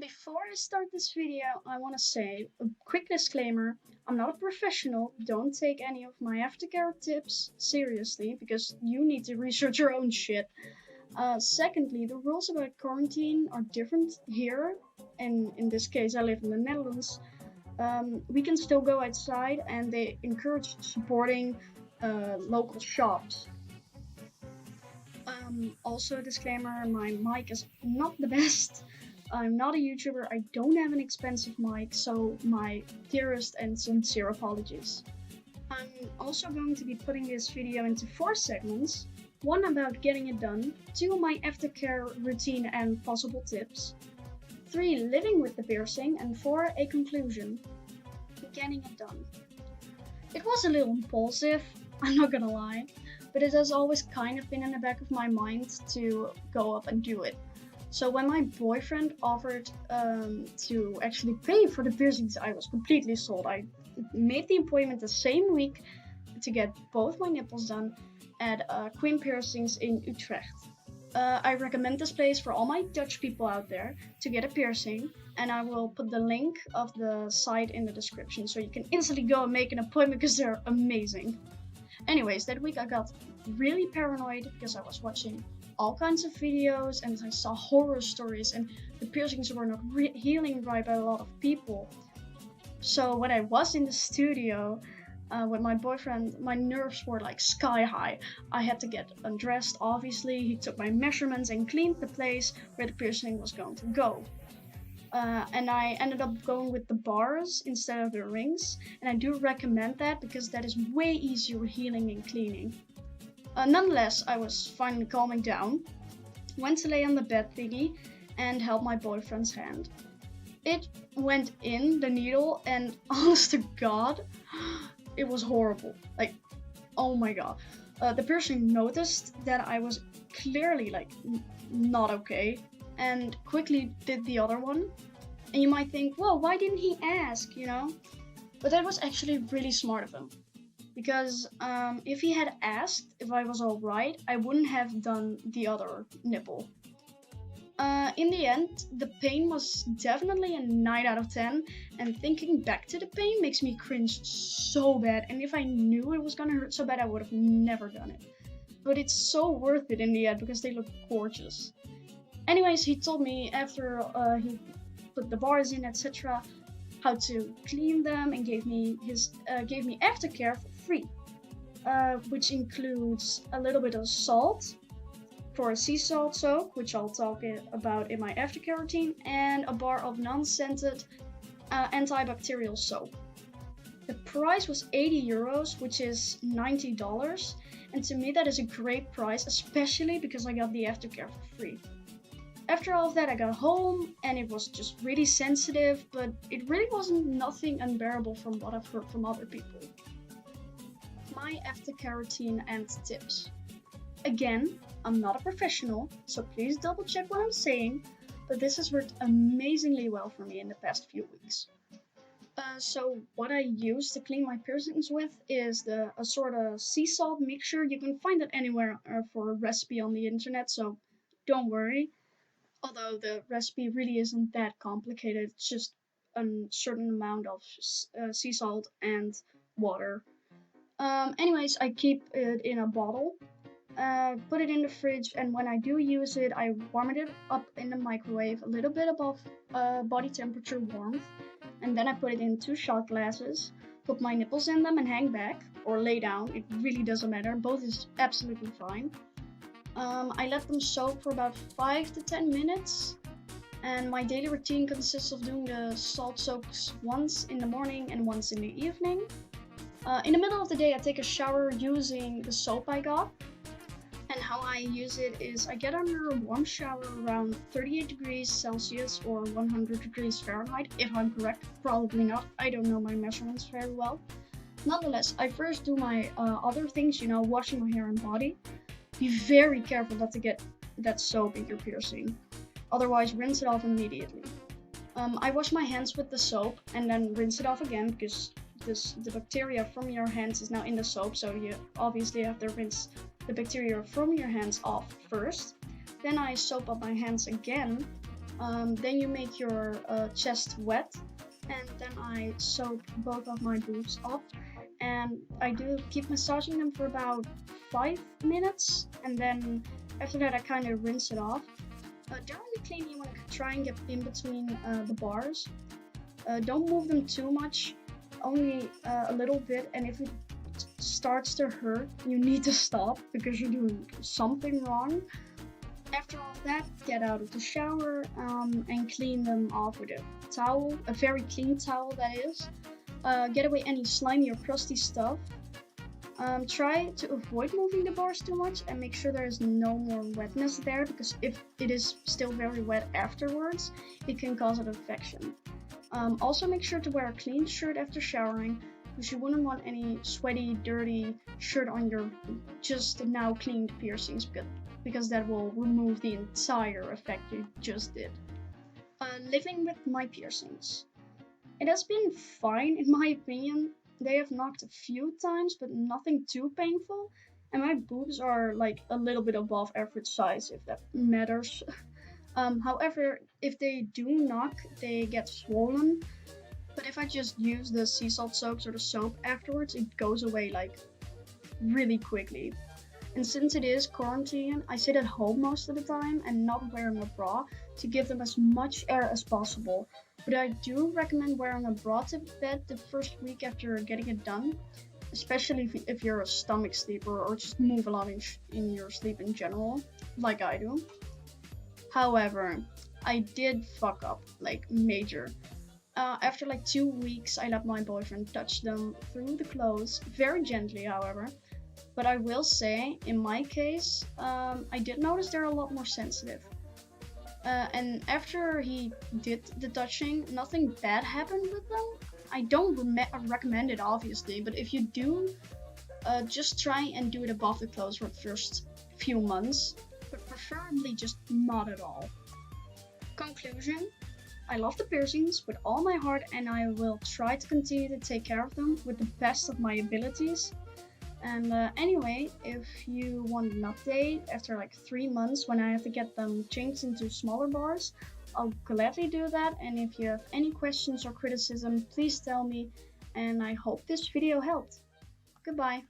Before I start this video, I want to say a quick disclaimer. I'm not a professional. Don't take any of my aftercare tips seriously because you need to research your own shit. Secondly, the rules about quarantine are different here, and in this case, I live in the Netherlands. We can still go outside, and they encourage supporting local shops. Also, disclaimer: my mic is not the best. I'm not a YouTuber, I don't have an expensive mic, so my dearest and sincere apologies. I'm also going to be putting this video into 4 segments. 1 about getting it done, 2 my aftercare routine and possible tips, 3 living with the piercing, and 4 a conclusion. Getting it done. It was a little impulsive, I'm not gonna lie, but it has always kind of been in the back of my mind to go up and do it. So when my boyfriend offered to actually pay for the piercings, I was completely sold. I made the appointment the same week to get both my nipples done at Queen Piercings in Utrecht. I recommend this place for all my Dutch people out there to get a piercing, and I will put the link of the site in the description so you can instantly go and make an appointment because they're amazing. Anyways, that week I got really paranoid because I was watching all kinds of videos and I saw horror stories and the piercings were not healing right by a lot of people. So when I was in the studio with my boyfriend, my nerves were like sky high. I had to get undressed, obviously. He took my measurements and cleaned the place where the piercing was going to go. And I ended up going with the bars instead of the rings, and I do recommend that because that is way easier healing and cleaning. Nonetheless, I was finally calming down, went to lay on the bed thingy, and held my boyfriend's hand. It went in, the needle, and honest to God, it was horrible. Like, oh my god. The piercing noticed that I was clearly, like, not okay, and quickly did the other one. And you might think, well, why didn't he ask, you know? But that was actually really smart of him. Because if he had asked if I was alright, I wouldn't have done the other nipple. In the end, the pain was definitely a 9 out of 10, and thinking back to the pain makes me cringe so bad, and if I knew it was gonna hurt so bad, I would have never done it. But it's so worth it in the end because they look gorgeous. Anyways, he told me after he put the bars in, etc., how to clean them, and gave me aftercare for free, which includes a little bit of salt for a sea salt soak, which I'll talk about in my aftercare routine, and a bar of non-scented antibacterial soap. The price was 80 euros, which is $90, and to me that is a great price, especially because I got the aftercare for free. After all of that, I got home and it was just really sensitive, but it really wasn't nothing unbearable from what I've heard from other people. My aftercare routine and tips. Again, I'm not a professional, so please double check what I'm saying, but this has worked amazingly well for me in the past few weeks. So what I use to clean my piercings with is a sort of sea salt mixture. You can find it anywhere for a recipe on the internet, so don't worry. Although the recipe really isn't that complicated, it's just a certain amount of sea salt and water. Anyways, I keep it in a bottle, put it in the fridge, and when I do use it, I warm it up in the microwave a little bit above body temperature warmth, and then I put it in 2 shot glasses, put my nipples in them and hang back, or lay down, it really doesn't matter, both is absolutely fine. I let them soak for about 5 to 10 minutes, and my daily routine consists of doing the salt soaks once in the morning and once in the evening. In the middle of the day, I take a shower using the soap I got, and how I use it is I get under a warm shower around 38 degrees Celsius or 100 degrees Fahrenheit, if I'm correct, probably not, I don't know my measurements very well. Nonetheless, I first do my other things, you know, washing my hair and body. Be very careful not to get that soap in your piercing, otherwise rinse it off immediately. I wash my hands with the soap and then rinse it off again because the bacteria from your hands is now in the soap, so you obviously have to rinse the bacteria from your hands off first. Then I soap up my hands again Then you make your chest wet, and then I soap both of my boobs up, and I do keep massaging them for about 5 minutes, and then after that I kind of rinse it off. During the clean, you want to try and get in between the bars. Don't move them too much, only a little bit, and if it starts to hurt, you need to stop because you're doing something wrong. After all that, get out of the shower and clean them off with a towel, a very clean towel that is. Get away any slimy or crusty stuff. Try to avoid moving the bars too much and make sure there is no more wetness there, because if it is still very wet afterwards, it can cause an infection. Also make sure to wear a clean shirt after showering, because you wouldn't want any sweaty, dirty shirt on your just now cleaned piercings, because that will remove the entire effect you just did. Living with my piercings. It has been fine in my opinion. They have knocked a few times, but nothing too painful. And my boobs are like a little bit above average size, if that matters. However, if they do knock, they get swollen. But if I just use the sea salt soaps or the soap afterwards, it goes away like really quickly. And since it is quarantine, I sit at home most of the time and not wearing a bra to give them as much air as possible. But I do recommend wearing a bra to bed the first week after getting it done, especially if you're a stomach sleeper or just move a lot in your sleep in general, like I do. However, I did fuck up, like major. After like 2 weeks, I let my boyfriend touch them through the clothes, very gently, however. But I will say, in my case, I did notice they're a lot more sensitive. And after he did the touching, nothing bad happened with them. I don't recommend it, obviously, but if you do, just try and do it above the clothes for the first few months, but preferably just not at all. Conclusion. I love the piercings with all my heart, and I will try to continue to take care of them with the best of my abilities. And anyway, if you want an update after like 3 months when I have to get them changed into smaller bars, I'll gladly do that. And if you have any questions or criticism, please tell me. And I hope this video helped. Goodbye.